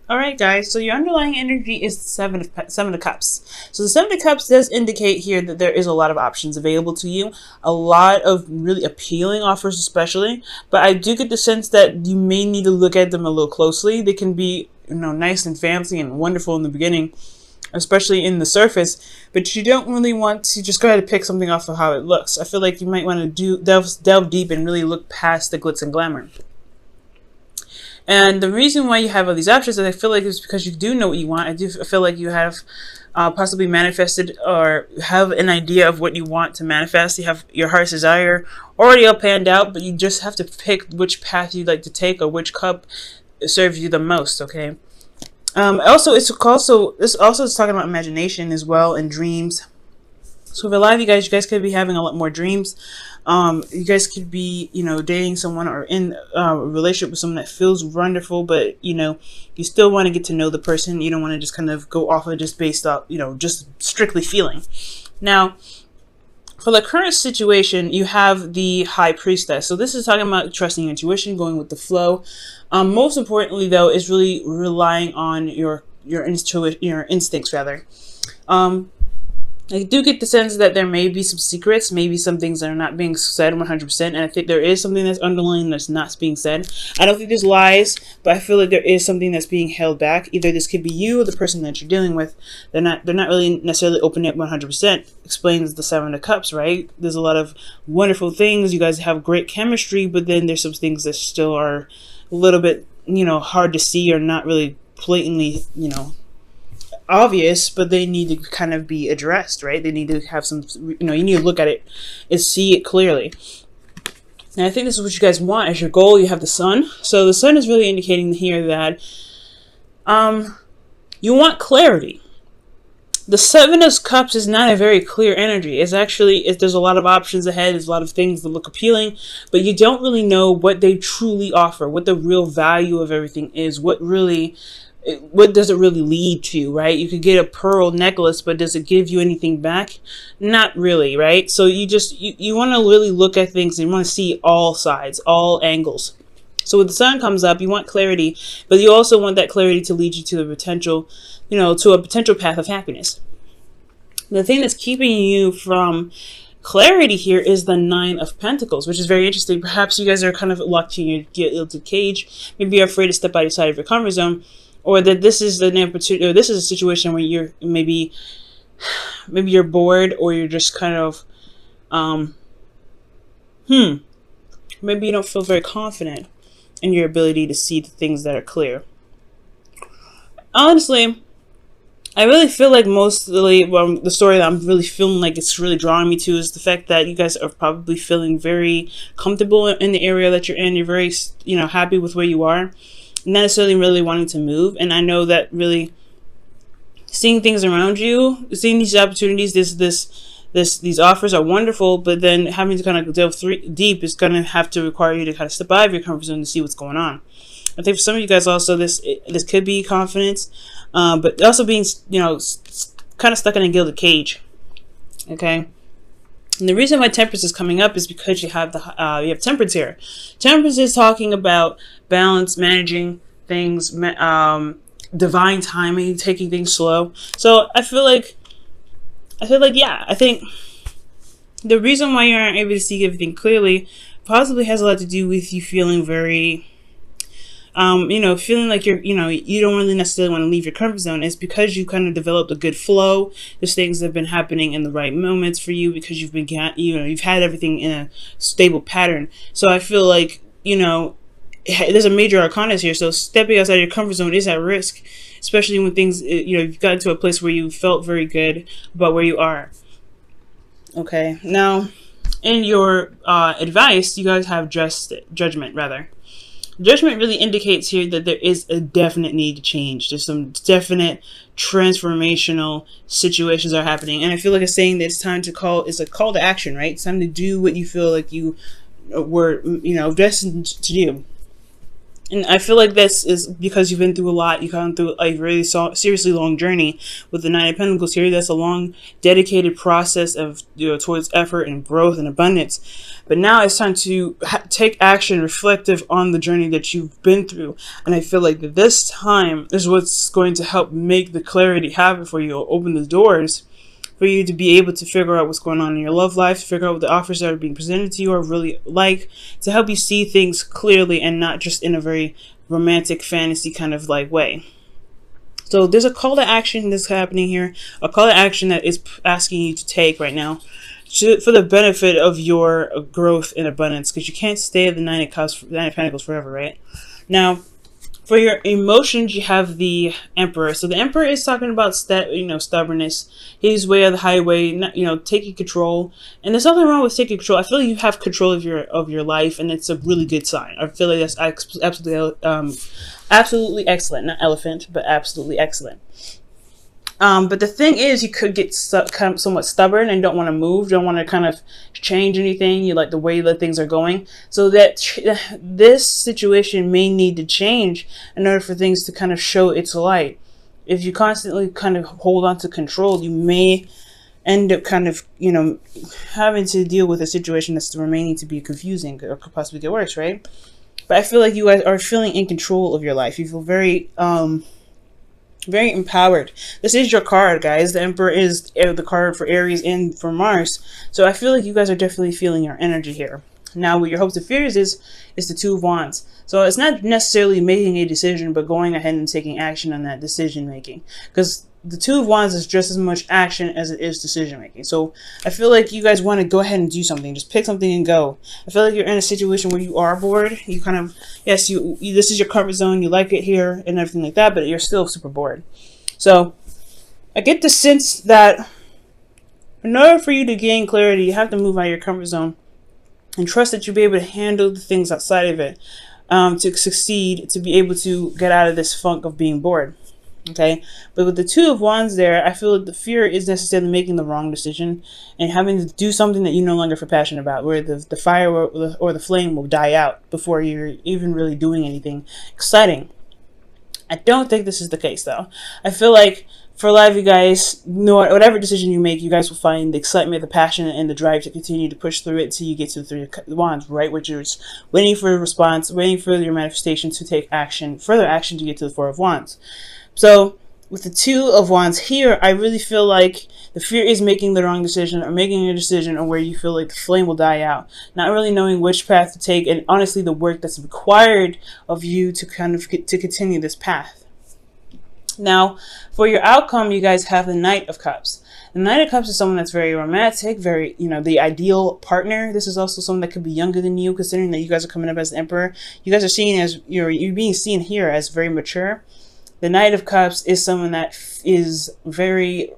All right, guys. So your underlying energy is the seven of cups. So the seven of cups does indicate here that there is a lot of options available to you, a lot of really appealing offers, especially. But I do get the sense that you may need to look at them a little closely. They can be, nice and fancy and wonderful in the beginning, especially in the surface. But you don't really want to just go ahead and pick something off of how it looks. I feel like you might want to delve deep and really look past the glitz and glamour. And the reason why you have all these options, I feel like, is because you do know what you want. I feel like you have possibly manifested or have an idea of what you want to manifest. You have your heart's desire already all planned out, but you just have to pick which path you'd like to take or which cup serves you the most. Okay. This also is talking about imagination as well and dreams. So for a lot of you guys could be having a lot more dreams. You guys could be, dating someone or in a relationship with someone that feels wonderful, but, you still want to get to know the person. You don't want to just kind of go off of just based off, just strictly feeling. Now, for the current situation, you have the High Priestess. So this is talking about trusting your intuition, going with the flow. Most importantly, though, is really relying on your instincts, rather. I do get the sense that there may be some secrets, maybe some things that are not being said 100%, and I think there is something that's underlying that's not being said. I don't think there's lies, but I feel like there is something that's being held back. Either this could be you or the person that you're dealing with. They're not really necessarily opening up 100%. Explains the Seven of Cups, right? There's a lot of wonderful things. You guys have great chemistry, but then there's some things that still are a little bit, hard to see or not really blatantly, obvious, but they need to kind of be addressed, right? They need to have some, you need to look at it and see it clearly. And I think this is what you guys want as your goal. You have the Sun. So the Sun is really indicating here that you want clarity. The Seven of Cups is not a very clear energy. It's actually, there's a lot of options ahead. There's a lot of things that look appealing, but you don't really know what they truly offer, what the real value of everything is, what does it really lead to, right? You could get a pearl necklace, but does it give you anything back? Not really, right? So you want to really look at things and you want to see all sides, all angles. So when the Sun comes up, you want clarity, but you also want that clarity to lead you to the potential, to a potential path of happiness. The thing that's keeping you from clarity here is the Nine of Pentacles, which is very interesting. Perhaps you guys are kind of locked in your gilded cage. Maybe you're afraid to step outside of your comfort zone. Or that this is this is a situation where you're maybe you're bored, or you're just kind of maybe you don't feel very confident in your ability to see the things that are clear. Honestly, I really feel like the story that I'm really feeling like it's really drawing me to is the fact that you guys are probably feeling very comfortable in the area that you're in. You're very happy with where you are. Not necessarily really wanting to move. And I know that really seeing things around you, seeing these opportunities, these offers are wonderful, but then having to kind of delve deep is going to have to require you to kind of step out of your comfort zone to see what's going on. I think for some of you guys also, this could be confidence, but also being, kind of stuck in a gilded cage. Okay. And the reason why Temperance is coming up is because you have Temperance here. Temperance is talking about balance, managing things, divine timing, taking things slow. So I think the reason why you aren't able to see everything clearly possibly has a lot to do with you feeling very feeling like you don't really necessarily want to leave your comfort zone. Is because you kind of developed a good flow. There's things that have been happening in the right moments for you because you've had everything in a stable pattern. So I feel like, there's a major arcana here. So stepping outside your comfort zone is at risk, especially when things, you've gotten to a place where you felt very good about where you are. Okay. Now, in your advice, you guys have judgment, rather. Judgment really indicates here that there is a definite need to change. There's some definite transformational situations are happening. And I feel like it's saying that it's a call to action, right? It's time to do what you feel like you were, destined to do. And I feel like this is because you've been through a lot. You've gone through a really seriously long journey with the Nine of Pentacles here. That's a long, dedicated process of, you know, towards effort and growth and abundance. But now it's time to take action reflective on the journey that you've been through. And I feel like this time is what's going to help make the clarity happen for you, or open the doors for you to be able to figure out what's going on in your love life, figure out what the offers that are being presented to you are really like, to help you see things clearly and not just in a very romantic fantasy kind of like way. So there's a call to action that's happening here, a call to action that is asking you to take right now for the benefit of your growth and abundance, because you can't stay at the Nine of Cups, Nine of Pentacles forever, right? Now, for your emotions, you have the Emperor. So the Emperor is talking about stubbornness. His way of the highway, taking control. And there's nothing wrong with taking control. I feel like you have control of your life, and it's a really good sign. I feel like that's absolutely excellent. Not elephant, but absolutely excellent. But the thing is, you could get somewhat stubborn and don't want to move, don't want to kind of change anything. You like the way that things are going. So that this situation may need to change in order for things to kind of show its light. If you constantly kind of hold on to control, you may end up kind of, having to deal with a situation that's remaining to be confusing or could possibly get worse, right? But I feel like you guys are feeling in control of your life. You feel very empowered. This is your card, guys. The Emperor is the card for Aries and for Mars. So I feel like you guys are definitely feeling your energy here. Now, what your hopes and fears is the Two of Wands. So it's not necessarily making a decision, but going ahead and taking action on that decision making. Because the Two of Wands is just as much action as it is decision making. So I feel like you guys want to go ahead and do something. Just pick something and go. I feel like you're in a situation where you are bored. You kind of, yes, this is your comfort zone. You like it here and everything like that, but you're still super bored. So I get the sense that in order for you to gain clarity, you have to move out of your comfort zone and trust that you'll be able to handle the things outside of it to succeed, to be able to get out of this funk of being bored. Okay, but with the Two of Wands there, I feel like the fear is necessarily making the wrong decision and having to do something that you no longer feel passionate about, where the fire or the flame will die out before you're even really doing anything exciting. I don't think this is the case, though. I feel like for a lot of you guys, whatever decision you make, you guys will find the excitement, the passion, and the drive to continue to push through it until you get to the Three of Wands, right? Which is waiting for a response, waiting for your manifestation to take action, further action to get to the Four of Wands. So with the Two of Wands here, I really feel like the fear is making the wrong decision, or making a decision on where you feel like the flame will die out, not really knowing which path to take, and honestly the work that's required of you to kind of to continue this path. Now, for your outcome, you guys have the Knight of Cups. The Knight of Cups is someone that's very romantic, very, the ideal partner. This is also someone that could be younger than you, considering that you guys are coming up as the Emperor. You guys are seen as, you're being seen here as very mature. The Knight of Cups is someone that is very,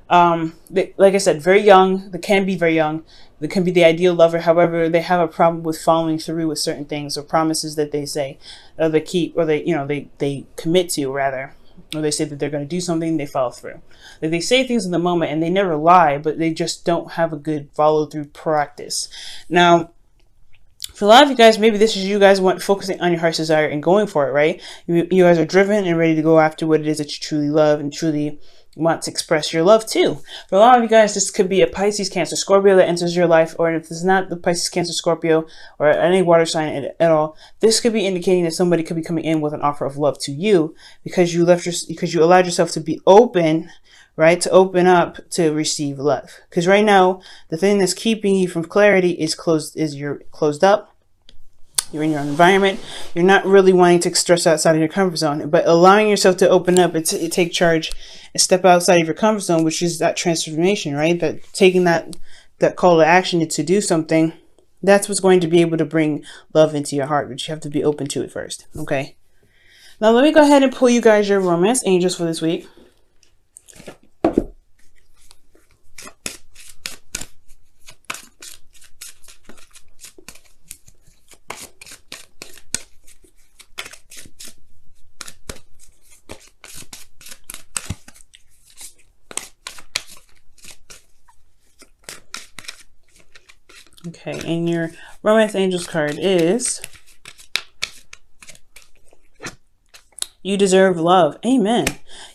like I said, very young. They can be very young. They can be the ideal lover. However, they have a problem with following through with certain things or promises that they say, or they keep, or they commit to, rather. Or they say that they're going to do something, they follow through. Like they say things in the moment and they never lie, but they just don't have a good follow through practice. Now, for a lot of you guys, maybe this is you guys focusing on your heart's desire and going for it, right? You guys are driven and ready to go after what it is that you truly love and truly want to express your love to. For a lot of you guys, this could be a Pisces, Cancer, Scorpio that enters your life, or if it's not the Pisces, Cancer, Scorpio, or any water sign at all, this could be indicating that somebody could be coming in with an offer of love to you because you allowed yourself to be open, right? To open up to receive love. Because right now, the thing that's keeping you from clarity is you're closed up. You're in your own environment. You're not really wanting to stress outside of your comfort zone, but allowing yourself to open up and take charge and step outside of your comfort zone, which is that transformation, right? That taking that call to action to do something, that's what's going to be able to bring love into your heart, but you have to be open to it first, okay? Now let me go ahead and pull you guys your romance angels for this week. Okay, and your romance angels card is You deserve love. Amen.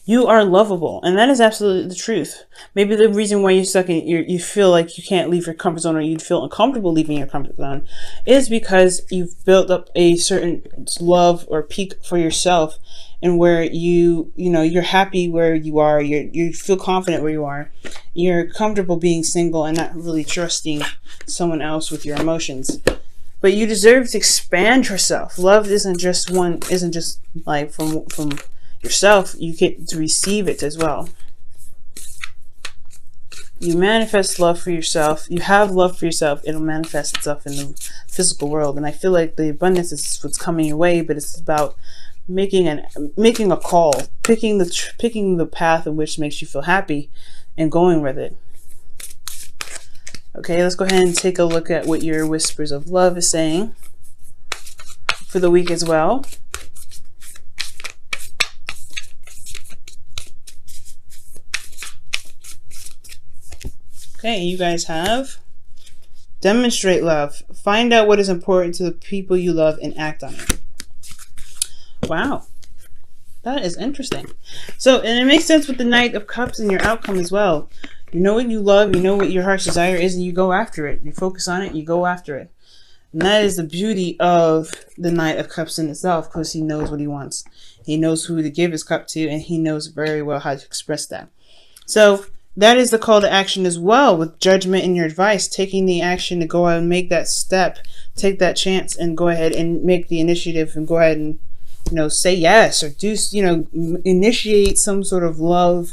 You are lovable. And that is absolutely the truth. Maybe the reason why you're stuck in you feel like you can't leave your comfort zone, or you feel uncomfortable leaving your comfort zone, is because you've built up a certain love or peak for yourself, and where you're happy where you are, you feel confident where you are. You're comfortable being single and not really trusting someone else with your emotions. But you deserve to expand yourself. Love isn't just like from yourself. You get to receive it as well. You manifest love for yourself. You have love for yourself. It'll manifest itself in the physical world. And I feel like the abundance is what's coming your way, but it's about making a call, picking the path in which makes you feel happy, and going with it. Okay, let's go ahead and take a look at what your whispers of love is saying for the week as well. Okay, you guys have demonstrate love. Find out what is important to the people you love and act on it. Wow. That is interesting. So, and it makes sense with the Knight of Cups and your outcome as well. You know what you love, you know what your heart's desire is, and you go after it. You focus on it, you go after it. And that is the beauty of the Knight of Cups in itself, because he knows what he wants. He knows who to give his cup to, and he knows very well how to express that. So that is the call to action as well, with judgment in your advice, taking the action to go out and make that step, take that chance, and go ahead and make the initiative, and go ahead and say yes, or do initiate some sort of love,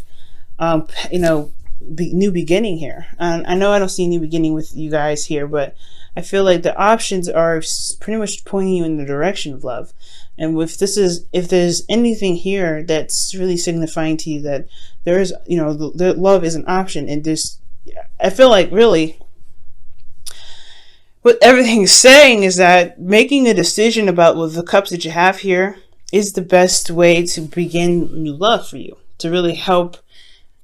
new beginning here. I know I don't see a new beginning with you guys here, but I feel like the options are pretty much pointing you in the direction of love. And if there's anything here that's really signifying to you that there is, the love is an option, and this, I feel like really what everything's saying is that making a decision about the cups that you have here is the best way to begin new love for you, to really help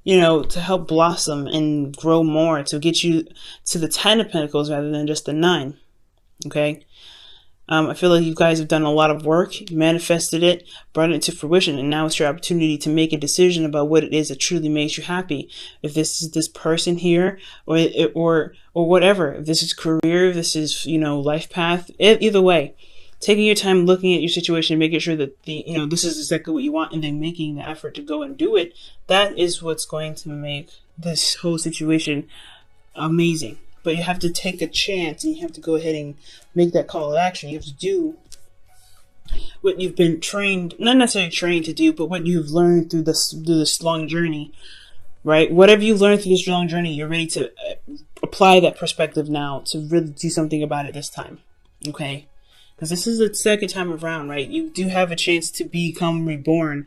to help blossom and grow more, to get you to the 10 of Pentacles rather than just the 9. Okay. I feel like you guys have done a lot of work, you manifested it, brought it to fruition, and now it's your opportunity to make a decision about what it is that truly makes you happy. If this is this person here, or whatever, if this is career, if this is life path, either way, taking your time, looking at your situation, making sure that this is exactly what you want, and then making the effort to go and do it. That is what's going to make this whole situation amazing. But you have to take a chance, and you have to go ahead and make that call to action. You have to do what you've been trained, not necessarily trained to do, but what you've learned through this long journey, right? Whatever you've learned through this long journey, you're ready to apply that perspective now to really do something about it this time, okay? Because this is the second time around, right? You do have a chance to become reborn,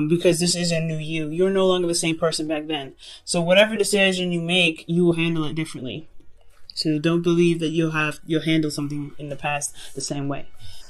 because this is a new you. You're no longer the same person back then. So whatever decision you make, you will handle it differently. So don't believe that you'll handle something in the past the same way.